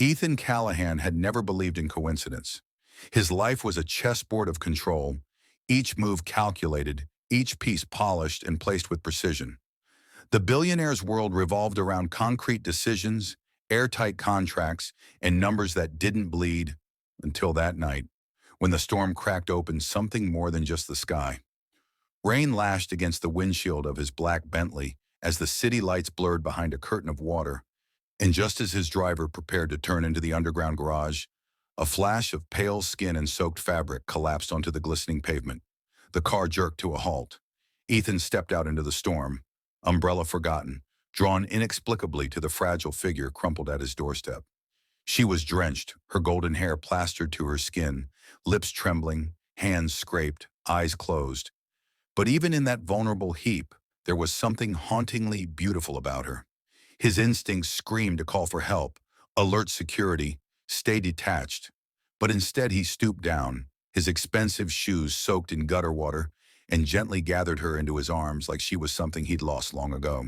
Ethan Callahan had never believed in coincidence. His life was a chessboard of control, each move calculated, each piece polished and placed with precision. The billionaire's world revolved around concrete decisions, airtight contracts, and numbers that didn't bleed until that night, when the storm cracked open something more than just the sky. Rain lashed against the windshield of his black Bentley as the city lights blurred behind a curtain of water, and just as his driver prepared to turn into the underground garage, a flash of pale skin and soaked fabric collapsed onto the glistening pavement. The car jerked to a halt. Ethan stepped out into the storm, umbrella forgotten, drawn inexplicably to the fragile figure crumpled at his doorstep. She was drenched, her golden hair plastered to her skin, lips trembling, hands scraped, eyes closed. But even in that vulnerable heap, there was something hauntingly beautiful about her. His instincts screamed to call for help, alert security, stay detached. But instead he stooped down, his expensive shoes soaked in gutter water, and gently gathered her into his arms like she was something he'd lost long ago.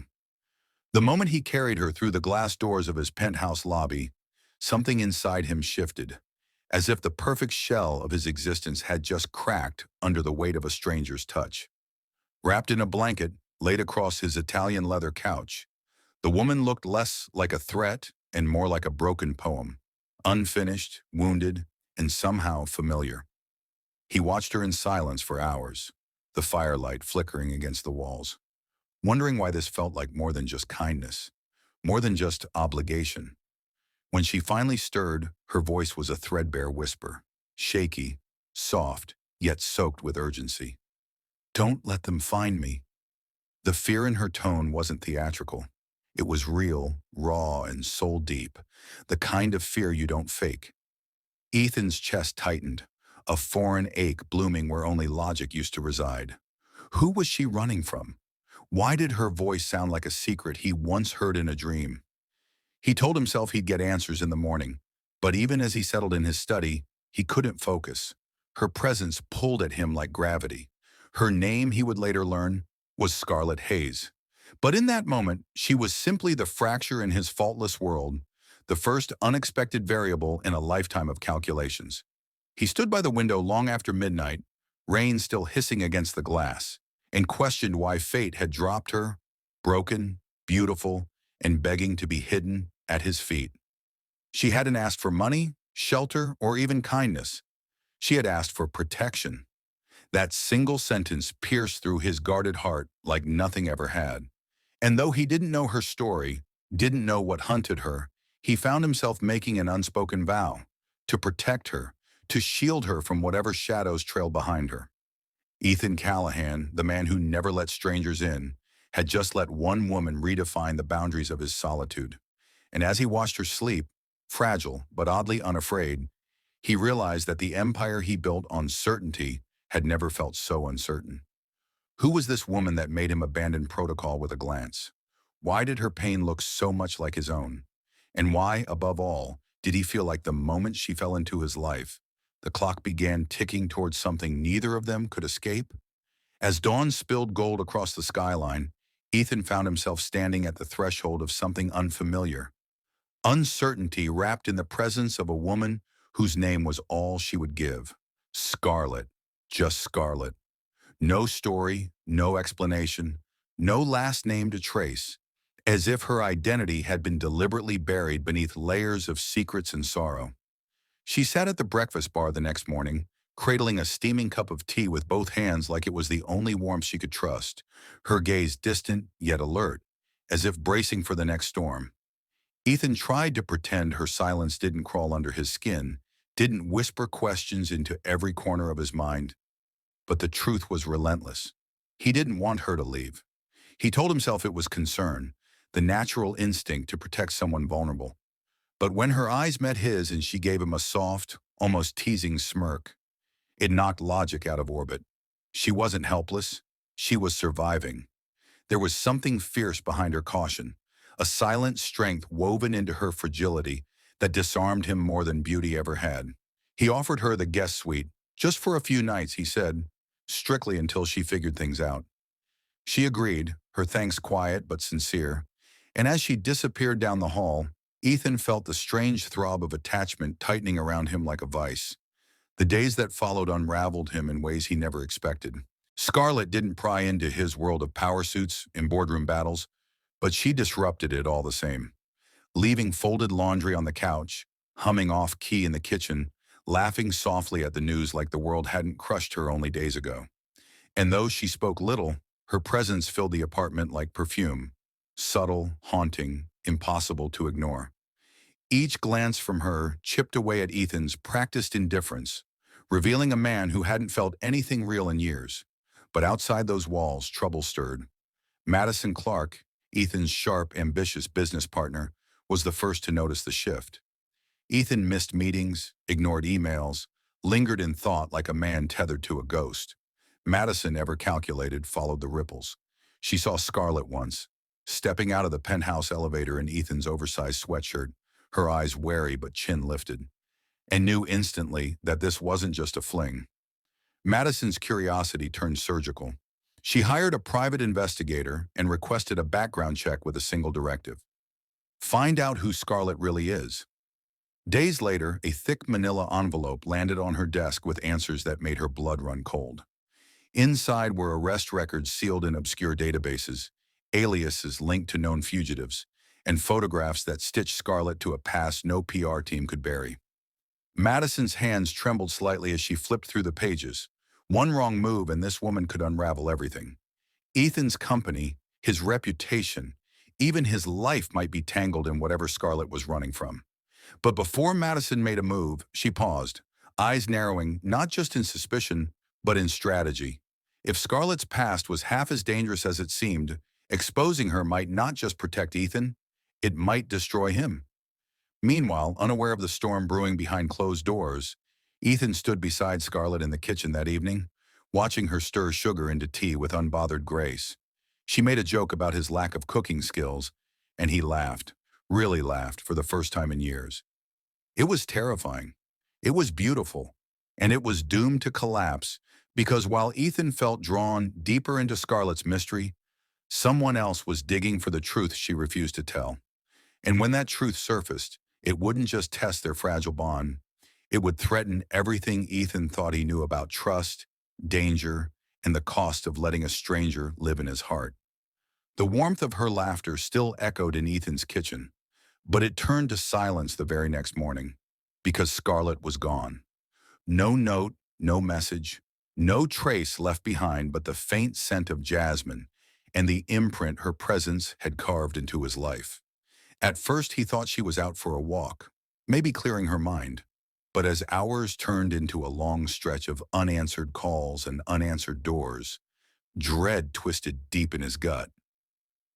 The moment he carried her through the glass doors of his penthouse lobby, something inside him shifted, as if the perfect shell of his existence had just cracked under the weight of a stranger's touch. Wrapped in a blanket, laid across his Italian leather couch, the woman looked less like a threat and more like a broken poem, unfinished, wounded, and somehow familiar. He watched her in silence for hours, the firelight flickering against the walls, wondering why this felt like more than just kindness, more than just obligation. When she finally stirred, her voice was a threadbare whisper, shaky, soft, yet soaked with urgency. "Don't let them find me." The fear in her tone wasn't theatrical. It was real, raw, and soul-deep, the kind of fear you don't fake. Ethan's chest tightened, a foreign ache blooming where only logic used to reside. Who was she running from? Why did her voice sound like a secret he once heard in a dream? He told himself he'd get answers in the morning, but even as he settled in his study, he couldn't focus. Her presence pulled at him like gravity. Her name, he would later learn, was Scarlet Hayes. But in that moment, she was simply the fracture in his faultless world, the first unexpected variable in a lifetime of calculations. He stood by the window long after midnight, rain still hissing against the glass, and questioned why fate had dropped her, broken, beautiful, and begging to be hidden at his feet. She hadn't asked for money, shelter, or even kindness. She had asked for protection. That single sentence pierced through his guarded heart like nothing ever had. And though he didn't know her story, didn't know what hunted her, he found himself making an unspoken vow to protect her, to shield her from whatever shadows trailed behind her. Ethan Callahan, the man who never let strangers in, had just let one woman redefine the boundaries of his solitude. And as he watched her sleep, fragile but oddly unafraid, he realized that the empire he built on certainty had never felt so uncertain. Who was this woman that made him abandon protocol with a glance? Why did her pain look so much like his own? And why, above all, did he feel like the moment she fell into his life, the clock began ticking towards something neither of them could escape? As dawn spilled gold across the skyline, Ethan found himself standing at the threshold of something unfamiliar. Uncertainty wrapped in the presence of a woman whose name was all she would give. Scarlet, just Scarlet. No story, no explanation, no last name to trace, as if her identity had been deliberately buried beneath layers of secrets and sorrow. She sat at the breakfast bar the next morning, cradling a steaming cup of tea with both hands like it was the only warmth she could trust, her gaze distant yet alert, as if bracing for the next storm. Ethan tried to pretend her silence didn't crawl under his skin, didn't whisper questions into every corner of his mind. But the truth was relentless. He didn't want her to leave. He told himself it was concern, the natural instinct to protect someone vulnerable. But when her eyes met his and she gave him a soft, almost teasing smirk, it knocked logic out of orbit. She wasn't helpless. She was surviving. There was something fierce behind her caution, a silent strength woven into her fragility that disarmed him more than beauty ever had. He offered her the guest suite, just for a few nights, he said, strictly until she figured things out. She agreed, her thanks quiet but sincere, and as she disappeared down the hall, Ethan felt the strange throb of attachment tightening around him like a vice. The days that followed unraveled him in ways he never expected. Scarlett didn't pry into his world of power suits and boardroom battles, but she disrupted it all the same. Leaving folded laundry on the couch, humming off key in the kitchen, laughing softly at the news like the world hadn't crushed her only days ago. And though she spoke little, her presence filled the apartment like perfume, subtle, haunting, impossible to ignore. Each glance from her chipped away at Ethan's practiced indifference, revealing a man who hadn't felt anything real in years. But outside those walls, trouble stirred. Madison Clark, Ethan's sharp, ambitious business partner, was the first to notice the shift. Ethan missed meetings, ignored emails, lingered in thought like a man tethered to a ghost. Madison, ever calculated, followed the ripples. She saw Scarlett once, stepping out of the penthouse elevator in Ethan's oversized sweatshirt, her eyes wary but chin lifted, and knew instantly that this wasn't just a fling. Madison's curiosity turned surgical. She hired a private investigator and requested a background check with a single directive. Find out who Scarlett really is. Days later, a thick manila envelope landed on her desk with answers that made her blood run cold. Inside were arrest records sealed in obscure databases, aliases linked to known fugitives, and photographs that stitched Scarlett to a past no PR team could bury. Madison's hands trembled slightly as she flipped through the pages. One wrong move and this woman could unravel everything. Ethan's company, his reputation, even his life might be tangled in whatever Scarlett was running from. But before Madison made a move, she paused, eyes narrowing not just in suspicion, but in strategy. If Scarlett's past was half as dangerous as it seemed, exposing her might not just protect Ethan, it might destroy him. Meanwhile, unaware of the storm brewing behind closed doors, Ethan stood beside Scarlett in the kitchen that evening, watching her stir sugar into tea with unbothered grace. She made a joke about his lack of cooking skills, and he laughed, really laughed, for the first time in years. It was terrifying. It was beautiful. And it was doomed to collapse because while Ethan felt drawn deeper into Scarlett's mystery, someone else was digging for the truth she refused to tell. And when that truth surfaced, it wouldn't just test their fragile bond. It would threaten everything Ethan thought he knew about trust, danger, and the cost of letting a stranger live in his heart. The warmth of her laughter still echoed in Ethan's kitchen, but it turned to silence the very next morning, because Scarlett was gone. No note, no message, no trace left behind but the faint scent of jasmine and the imprint her presence had carved into his life. At first he thought she was out for a walk, maybe clearing her mind. But as hours turned into a long stretch of unanswered calls and unanswered doors, dread twisted deep in his gut.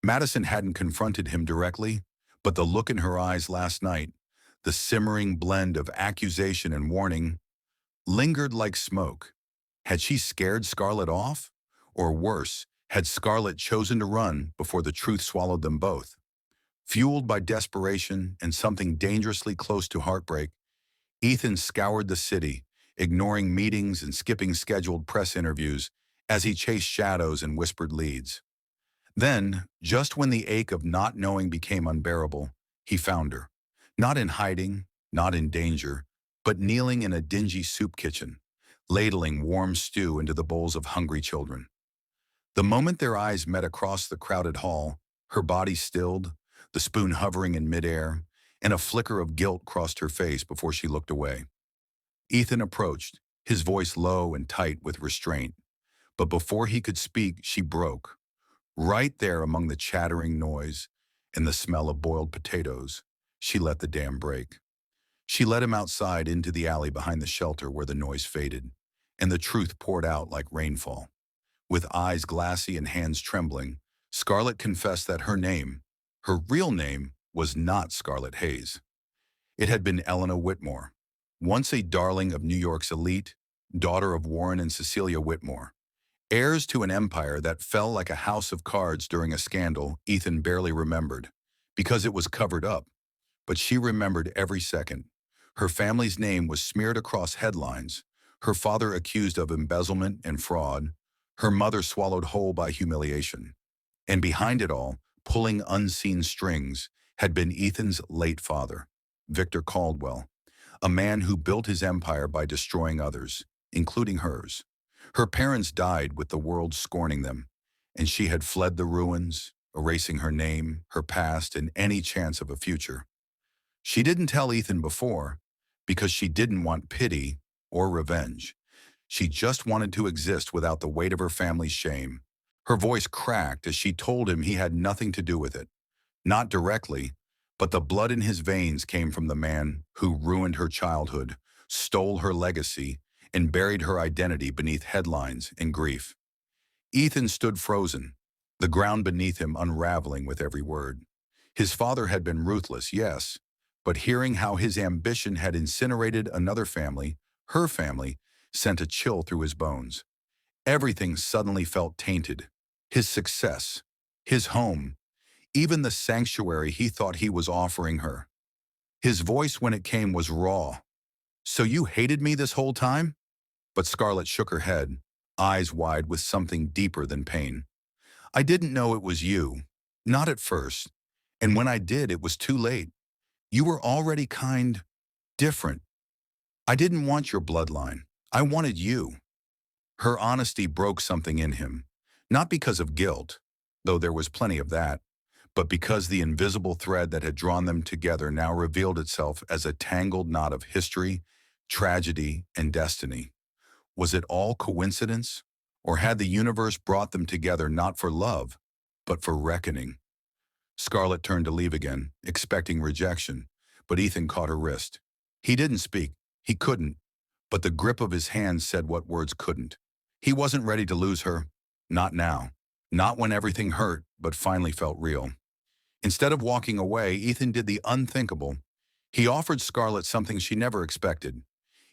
Madison hadn't confronted him directly, but the look in her eyes last night, the simmering blend of accusation and warning, lingered like smoke. Had she scared Scarlett off? Or worse, had Scarlett chosen to run before the truth swallowed them both? Fueled by desperation and something dangerously close to heartbreak, Ethan scoured the city, ignoring meetings and skipping scheduled press interviews as he chased shadows and whispered leads. Then, just when the ache of not knowing became unbearable, he found her. Not in hiding, not in danger, but kneeling in a dingy soup kitchen, ladling warm stew into the bowls of hungry children. The moment their eyes met across the crowded hall, her body stilled, the spoon hovering in midair, and a flicker of guilt crossed her face before she looked away. Ethan approached, his voice low and tight with restraint. But before he could speak, she broke. Right there among the chattering noise and the smell of boiled potatoes, she let the dam break. She led him outside into the alley behind the shelter where the noise faded, and the truth poured out like rainfall. With eyes glassy and hands trembling, Scarlett confessed that her real name, was not Scarlett Hayes. It had been Eleanor Whitmore, once a darling of New York's elite, daughter of Warren and Cecilia Whitmore. Heirs to an empire that fell like a house of cards during a scandal Ethan barely remembered, because it was covered up. But she remembered every second. Her family's name was smeared across headlines, her father accused of embezzlement and fraud, her mother swallowed whole by humiliation. And behind it all, pulling unseen strings, had been Ethan's late father, Victor Caldwell, a man who built his empire by destroying others, including hers. Her parents died with the world scorning them, and she had fled the ruins, erasing her name, her past, and any chance of a future. She didn't tell Ethan before because she didn't want pity or revenge. She just wanted to exist without the weight of her family's shame. Her voice cracked as she told him he had nothing to do with it. Not directly, but the blood in his veins came from the man who ruined her childhood, stole her legacy, and buried her identity beneath headlines and grief. Ethan stood frozen, the ground beneath him unraveling with every word. His father had been ruthless, yes, but hearing how his ambition had incinerated another family, her family, sent a chill through his bones. Everything suddenly felt tainted. His success, his home, even the sanctuary he thought he was offering her. His voice when it came was raw. "So you hated me this whole time?" But Scarlett shook her head, eyes wide with something deeper than pain. "I didn't know it was you. Not at first. And when I did, it was too late. You were already different. I didn't want your bloodline. I wanted you." Her honesty broke something in him, not because of guilt, though there was plenty of that, but because the invisible thread that had drawn them together now revealed itself as a tangled knot of history, tragedy, and destiny. Was it all coincidence? Or had the universe brought them together not for love, but for reckoning? Scarlett turned to leave again, expecting rejection, but Ethan caught her wrist. He didn't speak. He couldn't. But the grip of his hand said what words couldn't. He wasn't ready to lose her. Not now. Not when everything hurt, but finally felt real. Instead of walking away, Ethan did the unthinkable. He offered Scarlett something she never expected.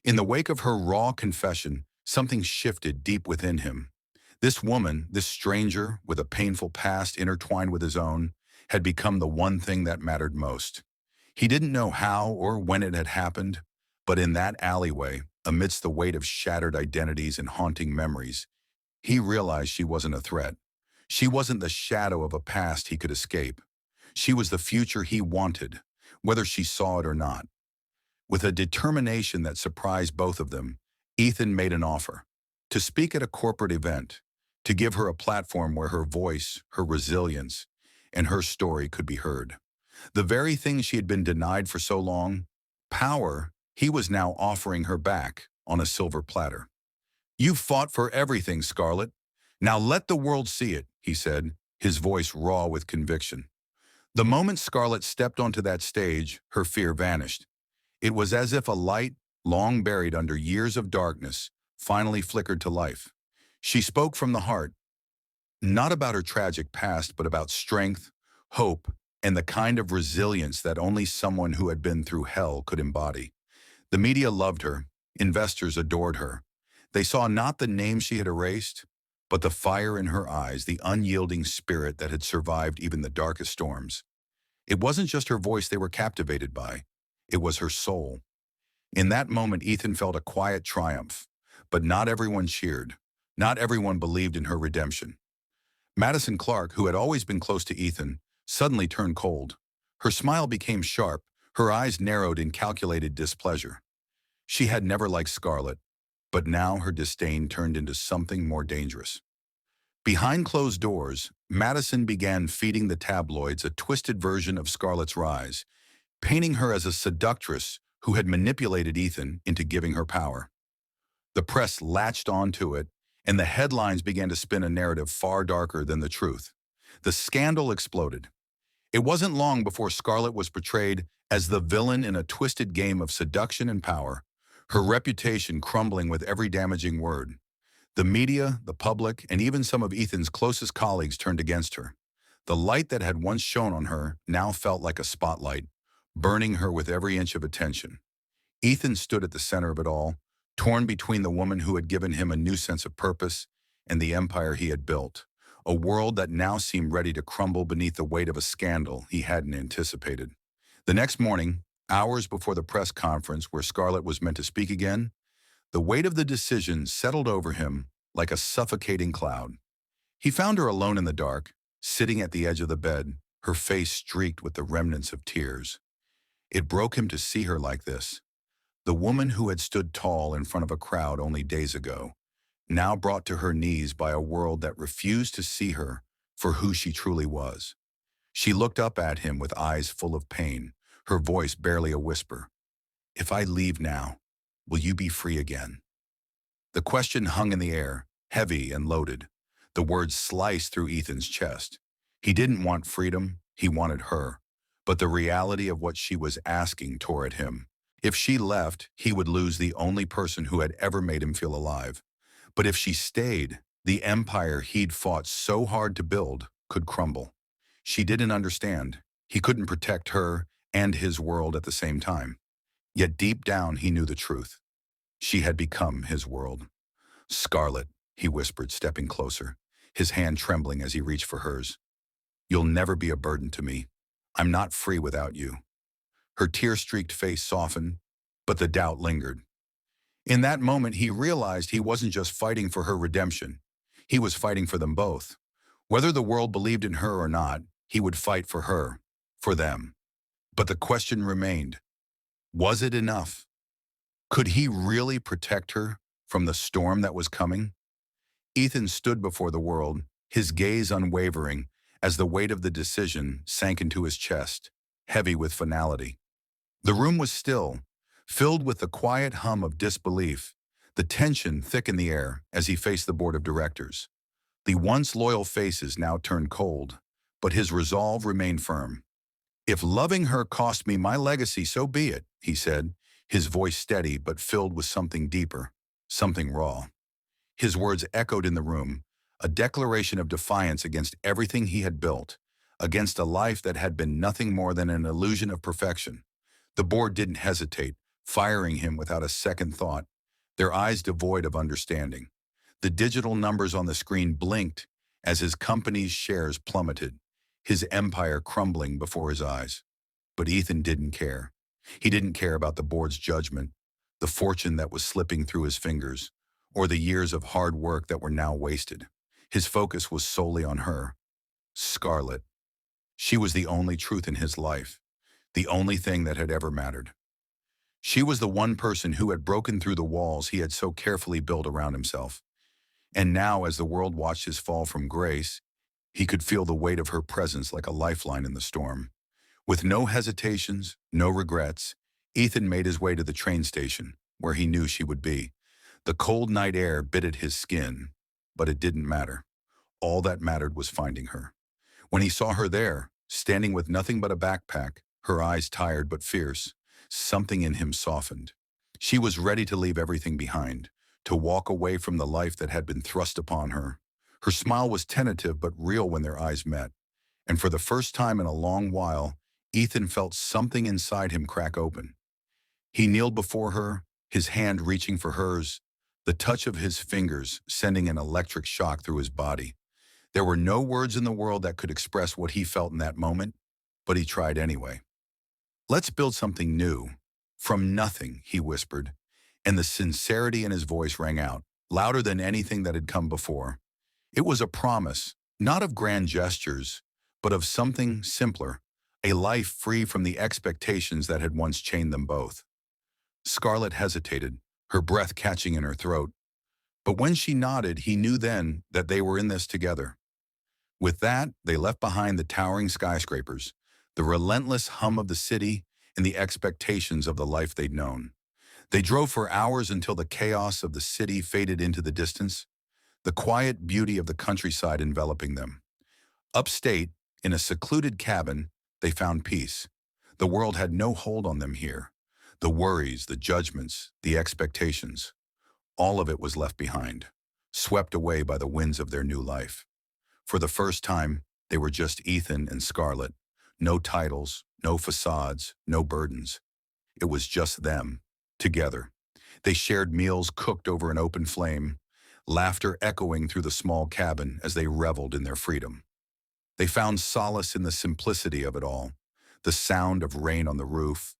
In the wake of her raw confession, something shifted deep within him. This woman, this stranger with a painful past intertwined with his own, had become the one thing that mattered most. He didn't know how or when it had happened, but in that alleyway, amidst the weight of shattered identities and haunting memories, he realized she wasn't a threat. She wasn't the shadow of a past he could escape. She was the future he wanted, whether she saw it or not. With a determination that surprised both of them, Ethan made an offer to speak at a corporate event, to give her a platform where her voice, her resilience, and her story could be heard. The very thing she had been denied for so long, power, he was now offering her back on a silver platter. "You've fought for everything, Scarlett. Now let the world see it," he said, his voice raw with conviction. The moment Scarlett stepped onto that stage, her fear vanished. It was as if a light, long buried under years of darkness, finally flickered to life. She spoke from the heart, not about her tragic past, but about strength, hope, and the kind of resilience that only someone who had been through hell could embody. The media loved her. Investors adored her. They saw not the name she had erased, but the fire in her eyes, the unyielding spirit that had survived even the darkest storms. It wasn't just her voice they were captivated by. It was her soul. In that moment, Ethan felt a quiet triumph, but not everyone cheered. Not everyone believed in her redemption. Madison Clark, who had always been close to Ethan, suddenly turned cold. Her smile became sharp, her eyes narrowed in calculated displeasure. She had never liked Scarlett, but now her disdain turned into something more dangerous. Behind closed doors, Madison began feeding the tabloids a twisted version of Scarlett's rise, painting her as a seductress who had manipulated Ethan into giving her power. The press latched onto it, and the headlines began to spin a narrative far darker than the truth. The scandal exploded. It wasn't long before Scarlett was portrayed as the villain in a twisted game of seduction and power, her reputation crumbling with every damaging word. The media, the public, and even some of Ethan's closest colleagues turned against her. The light that had once shone on her now felt like a spotlight, burning her with every inch of attention. Ethan stood at the center of it all, torn between the woman who had given him a new sense of purpose and the empire he had built, a world that now seemed ready to crumble beneath the weight of a scandal he hadn't anticipated. The next morning, hours before the press conference where Scarlett was meant to speak again, the weight of the decision settled over him like a suffocating cloud. He found her alone in the dark, sitting at the edge of the bed, her face streaked with the remnants of tears. It broke him to see her like this. The woman who had stood tall in front of a crowd only days ago, now brought to her knees by a world that refused to see her for who she truly was. She looked up at him with eyes full of pain, her voice barely a whisper. "If I leave now, will you be free again?" The question hung in the air, heavy and loaded. The words sliced through Ethan's chest. He didn't want freedom, he wanted her. But the reality of what she was asking tore at him. If she left, he would lose the only person who had ever made him feel alive. But if she stayed, the empire he'd fought so hard to build could crumble. She didn't understand. He couldn't protect her and his world at the same time. Yet deep down, he knew the truth. She had become his world. "Scarlet," he whispered, stepping closer, his hand trembling as he reached for hers. "You'll never be a burden to me. I'm not free without you." Her tear-streaked face softened, but the doubt lingered. In that moment, he realized he wasn't just fighting for her redemption. He was fighting for them both. Whether the world believed in her or not, he would fight for her, for them. But the question remained, was it enough? Could he really protect her from the storm that was coming? Ethan stood before the world, his gaze unwavering, as the weight of the decision sank into his chest, heavy with finality. The room was still, filled with the quiet hum of disbelief, the tension thick in the air as he faced the board of directors. The once loyal faces now turned cold, but his resolve remained firm. "If loving her cost me my legacy, so be it," he said, his voice steady but filled with something deeper, something raw. His words echoed in the room, a declaration of defiance against everything he had built, against a life that had been nothing more than an illusion of perfection. The board didn't hesitate, firing him without a second thought, their eyes devoid of understanding. The digital numbers on the screen blinked as his company's shares plummeted, his empire crumbling before his eyes. But Ethan didn't care. He didn't care about the board's judgment, the fortune that was slipping through his fingers, or the years of hard work that were now wasted. His focus was solely on her. Scarlet. She was the only truth in his life, the only thing that had ever mattered. She was the one person who had broken through the walls he had so carefully built around himself. And now, as the world watched his fall from grace, he could feel the weight of her presence like a lifeline in the storm. With no hesitations, no regrets, Ethan made his way to the train station, where he knew she would be. The cold night air bit at his skin, but it didn't matter. All that mattered was finding her. When he saw her there, standing with nothing but a backpack, her eyes tired but fierce, something in him softened. She was ready to leave everything behind, to walk away from the life that had been thrust upon her. Her smile was tentative but real when their eyes met, and for the first time in a long while, Ethan felt something inside him crack open. He kneeled before her, his hand reaching for hers, the touch of his fingers sending an electric shock through his body. There were no words in the world that could express what he felt in that moment, but he tried anyway. "Let's build something new. From nothing," he whispered, and the sincerity in his voice rang out, louder than anything that had come before. It was a promise, not of grand gestures, but of something simpler, a life free from the expectations that had once chained them both. Scarlet hesitated, her breath catching in her throat. But when she nodded, he knew then that they were in this together. With that, they left behind the towering skyscrapers, the relentless hum of the city, and the expectations of the life they'd known. They drove for hours until the chaos of the city faded into the distance, the quiet beauty of the countryside enveloping them. Upstate, in a secluded cabin, they found peace. The world had no hold on them here. The worries, the judgments, the expectations, all of it was left behind, swept away by the winds of their new life. For the first time, they were just Ethan and Scarlet. No titles, no facades, no burdens. It was just them, together. They shared meals cooked over an open flame, laughter echoing through the small cabin as they reveled in their freedom. They found solace in the simplicity of it all, the sound of rain on the roof,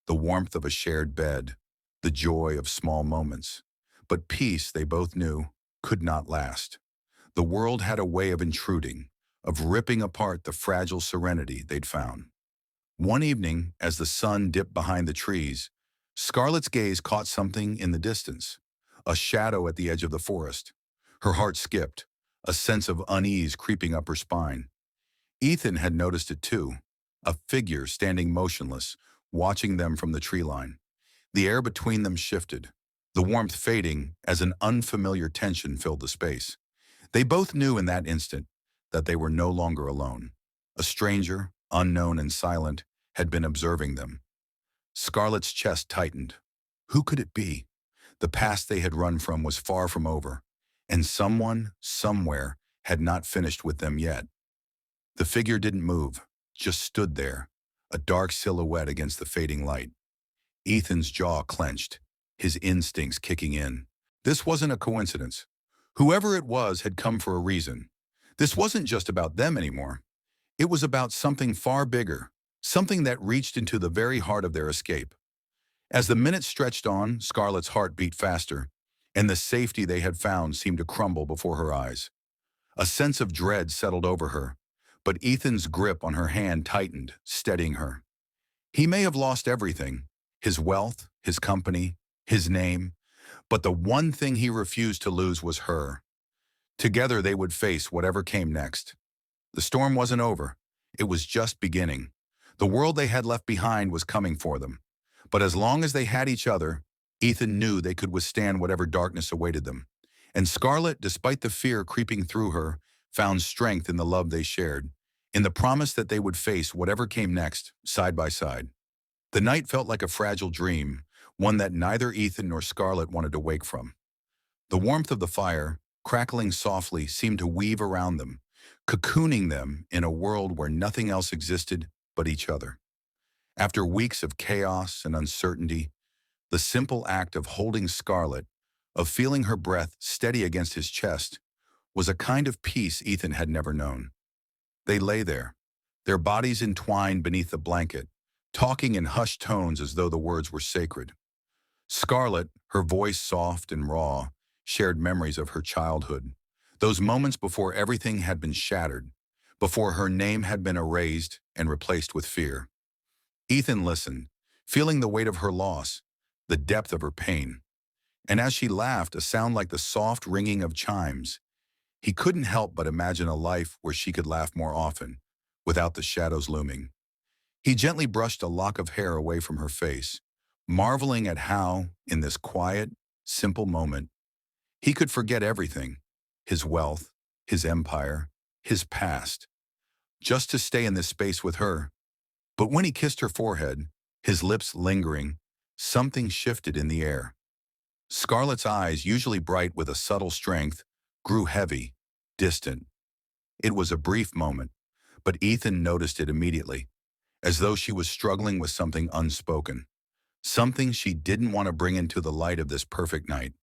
the warmth of a shared bed, the joy of small moments. But peace, they both knew, could not last. The world had a way of intruding, of ripping apart the fragile serenity they'd found. One evening, as the sun dipped behind the trees, Scarlett's gaze caught something in the distance, a shadow at the edge of the forest. Her heart skipped, a sense of unease creeping up her spine. Ethan had noticed it too, a figure standing motionless, watching them from the tree line. The air between them shifted, the warmth fading as an unfamiliar tension filled the space. They both knew in that instant that they were no longer alone. A stranger, unknown and silent, had been observing them. Scarlett's chest tightened. Who could it be? The past they had run from was far from over, and someone, somewhere, had not finished with them yet. The figure didn't move, just stood there, a dark silhouette against the fading light. Ethan's jaw clenched, his instincts kicking in. This wasn't a coincidence. Whoever it was had come for a reason. This wasn't just about them anymore. It was about something far bigger, something that reached into the very heart of their escape. As the minutes stretched on, Scarlett's heart beat faster, and the safety they had found seemed to crumble before her eyes. A sense of dread settled over her, but Ethan's grip on her hand tightened, steadying her. He may have lost everything, his wealth, his company, his name, but the one thing he refused to lose was her. Together they would face whatever came next. The storm wasn't over. It was just beginning. The world they had left behind was coming for them. But as long as they had each other, Ethan knew they could withstand whatever darkness awaited them. And Scarlett, despite the fear creeping through her, found strength in the love they shared, in the promise that they would face whatever came next, side by side. The night felt like a fragile dream, one that neither Ethan nor Scarlett wanted to wake from. The warmth of the fire, crackling softly, seemed to weave around them, cocooning them in a world where nothing else existed but each other. After weeks of chaos and uncertainty, the simple act of holding Scarlett, of feeling her breath steady against his chest, was a kind of peace Ethan had never known. They lay there, their bodies entwined beneath the blanket, talking in hushed tones as though the words were sacred. Scarlett, her voice soft and raw, shared memories of her childhood, those moments before everything had been shattered, before her name had been erased and replaced with fear. Ethan listened, feeling the weight of her loss, the depth of her pain. And as she laughed, a sound like the soft ringing of chimes, he couldn't help but imagine a life where she could laugh more often, without the shadows looming. He gently brushed a lock of hair away from her face, marveling at how, in this quiet, simple moment, he could forget everything, his wealth, his empire, his past, just to stay in this space with her. But when he kissed her forehead, his lips lingering, something shifted in the air. Scarlett's eyes, usually bright with a subtle strength, grew heavy, distant. It was a brief moment, but Ethan noticed it immediately, as though she was struggling with something unspoken, something she didn't want to bring into the light of this perfect night.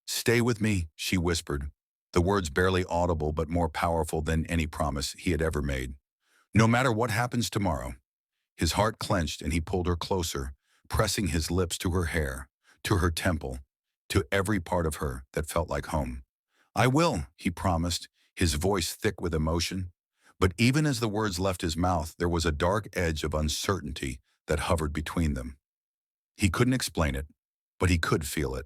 "Stay with me," she whispered, the words barely audible but more powerful than any promise he had ever made. "No matter what happens tomorrow." His heart clenched and he pulled her closer, pressing his lips to her hair, to her temple, to every part of her that felt like home. "I will," he promised, his voice thick with emotion. But even as the words left his mouth, there was a dark edge of uncertainty that hovered between them. He couldn't explain it, but he could feel it.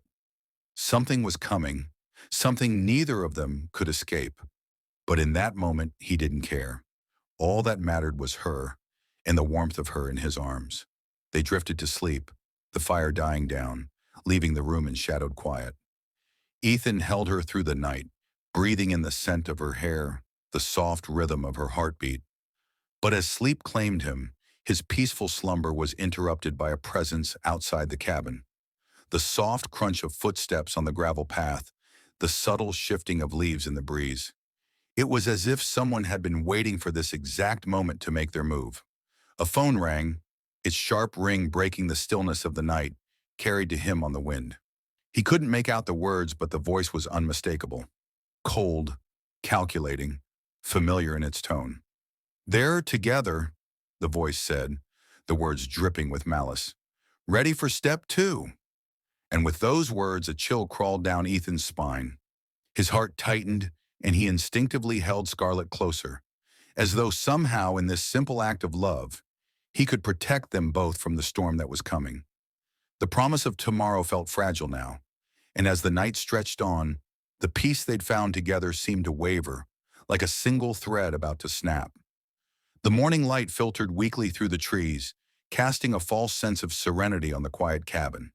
Something was coming, something neither of them could escape. But in that moment, he didn't care. All that mattered was her, and the warmth of her in his arms. They drifted to sleep, the fire dying down, leaving the room in shadowed quiet. Ethan held her through the night, breathing in the scent of her hair, the soft rhythm of her heartbeat. But as sleep claimed him, his peaceful slumber was interrupted by a presence outside the cabin. The soft crunch of footsteps on the gravel path, the subtle shifting of leaves in the breeze. It was as if someone had been waiting for this exact moment to make their move. A phone rang, its sharp ring breaking the stillness of the night, carried to him on the wind. He couldn't make out the words, but the voice was unmistakable. Cold, calculating, familiar in its tone. "They're together," the voice said, the words dripping with malice. "Ready for step 2. And with those words, a chill crawled down Ethan's spine. His heart tightened, and he instinctively held Scarlett closer, as though somehow in this simple act of love, he could protect them both from the storm that was coming. The promise of tomorrow felt fragile now, and as the night stretched on, the peace they'd found together seemed to waver, like a single thread about to snap. The morning light filtered weakly through the trees, casting a false sense of serenity on the quiet cabin.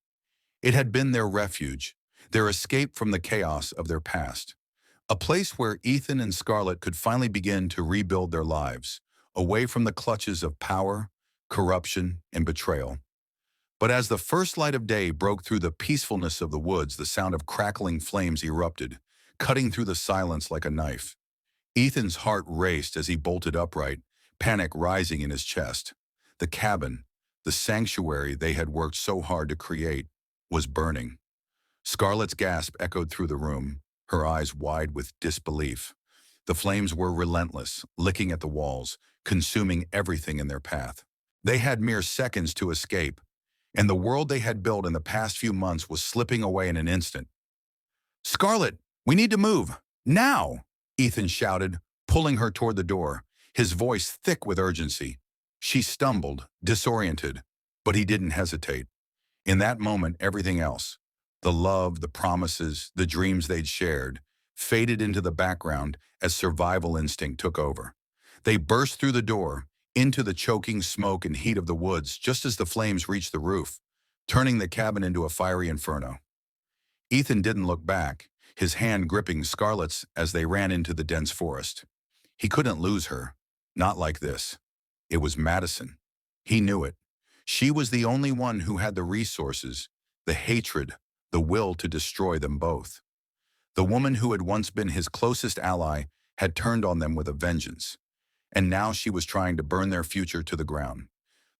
It had been their refuge, their escape from the chaos of their past. A place where Ethan and Scarlett could finally begin to rebuild their lives, away from the clutches of power, corruption, and betrayal. But as the first light of day broke through the peacefulness of the woods, the sound of crackling flames erupted, cutting through the silence like a knife. Ethan's heart raced as he bolted upright, panic rising in his chest. The cabin, the sanctuary they had worked so hard to create, was burning. Scarlett's gasp echoed through the room, her eyes wide with disbelief. The flames were relentless, licking at the walls, consuming everything in their path. They had mere seconds to escape, and the world they had built in the past few months was slipping away in an instant. "Scarlett, we need to move. Now!" Ethan shouted, pulling her toward the door, his voice thick with urgency. She stumbled, disoriented, but he didn't hesitate. In that moment, everything else, the love, the promises, the dreams they'd shared, faded into the background as survival instinct took over. They burst through the door, into the choking smoke and heat of the woods just as the flames reached the roof, turning the cabin into a fiery inferno. Ethan didn't look back, his hand gripping Scarlett's as they ran into the dense forest. He couldn't lose her. Not like this. It was Madison. He knew it. She was the only one who had the resources, the hatred, the will to destroy them both. The woman who had once been his closest ally had turned on them with a vengeance, and now she was trying to burn their future to the ground.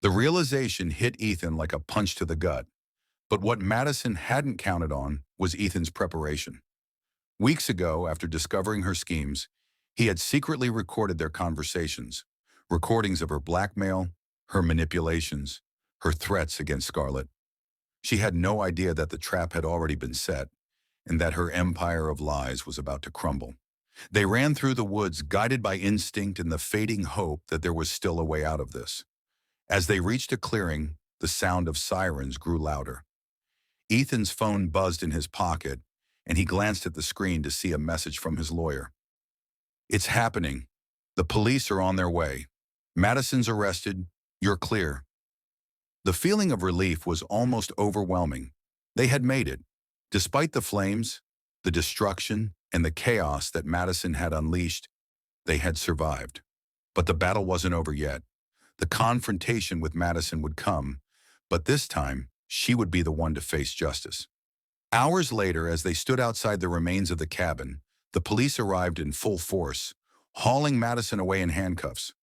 The realization hit Ethan like a punch to the gut, but what Madison hadn't counted on was Ethan's preparation. Weeks ago, after discovering her schemes, he had secretly recorded their conversations, recordings of her blackmail, her manipulations, her threats against Scarlett. She had no idea that the trap had already been set, and that her empire of lies was about to crumble. They ran through the woods, guided by instinct and the fading hope that there was still a way out of this. As they reached a clearing, the sound of sirens grew louder. Ethan's phone buzzed in his pocket, and he glanced at the screen to see a message from his lawyer. "It's happening. The police are on their way. Madison's arrested. You're clear." The feeling of relief was almost overwhelming. They had made it. Despite the flames, the destruction, and the chaos that Madison had unleashed, they had survived. But the battle wasn't over yet. The confrontation with Madison would come, but this time, she would be the one to face justice. Hours later, as they stood outside the remains of the cabin, the police arrived in full force, hauling Madison away in handcuffs.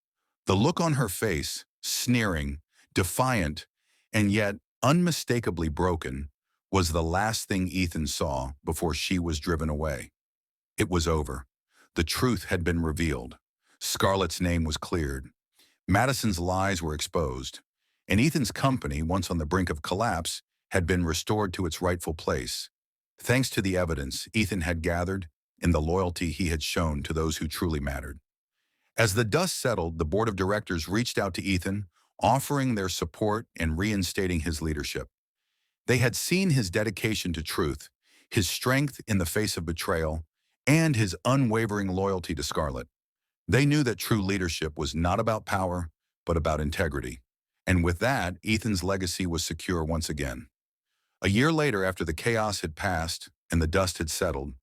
The look on her face, sneering, defiant, and yet unmistakably broken, was the last thing Ethan saw before she was driven away. It was over. The truth had been revealed. Scarlett's name was cleared. Madison's lies were exposed, and Ethan's company, once on the brink of collapse, had been restored to its rightful place, thanks to the evidence Ethan had gathered and the loyalty he had shown to those who truly mattered. As the dust settled, the board of directors reached out to Ethan, offering their support and reinstating his leadership. They had seen his dedication to truth, his strength in the face of betrayal, and his unwavering loyalty to Scarlett. They knew that true leadership was not about power, but about integrity. And with that, Ethan's legacy was secure once again. A year later, after the chaos had passed and the dust had settled,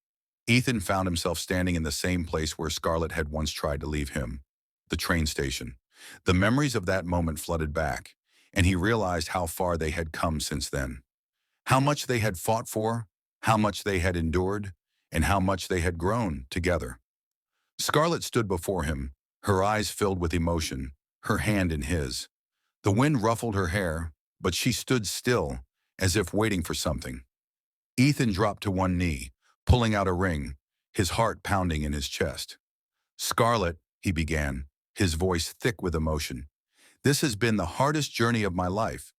Ethan found himself standing in the same place where Scarlett had once tried to leave him, the train station. The memories of that moment flooded back, and he realized how far they had come since then. How much they had fought for, how much they had endured, and how much they had grown together. Scarlett stood before him, her eyes filled with emotion, her hand in his. The wind ruffled her hair, but she stood still, as if waiting for something. Ethan dropped to one knee, pulling out a ring, his heart pounding in his chest. "Scarlett," he began, his voice thick with emotion, "this has been the hardest journey of my life,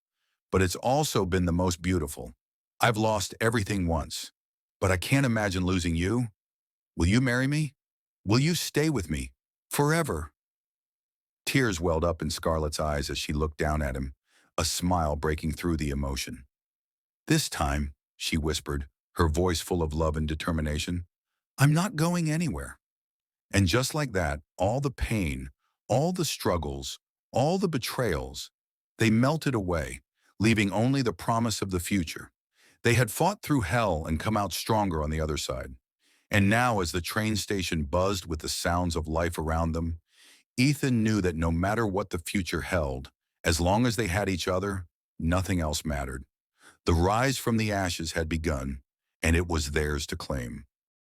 but it's also been the most beautiful. I've lost everything once, but I can't imagine losing you. Will you marry me? Will you stay with me? Forever?" Tears welled up in Scarlett's eyes as she looked down at him, a smile breaking through the emotion. "This time," she whispered, her voice full of love and determination, "I'm not going anywhere." And just like that, all the pain, all the struggles, all the betrayals, they melted away, leaving only the promise of the future. They had fought through hell and come out stronger on the other side. And now, as the train station buzzed with the sounds of life around them, Ethan knew that no matter what the future held, as long as they had each other, nothing else mattered. The rise from the ashes had begun, and it was theirs to claim.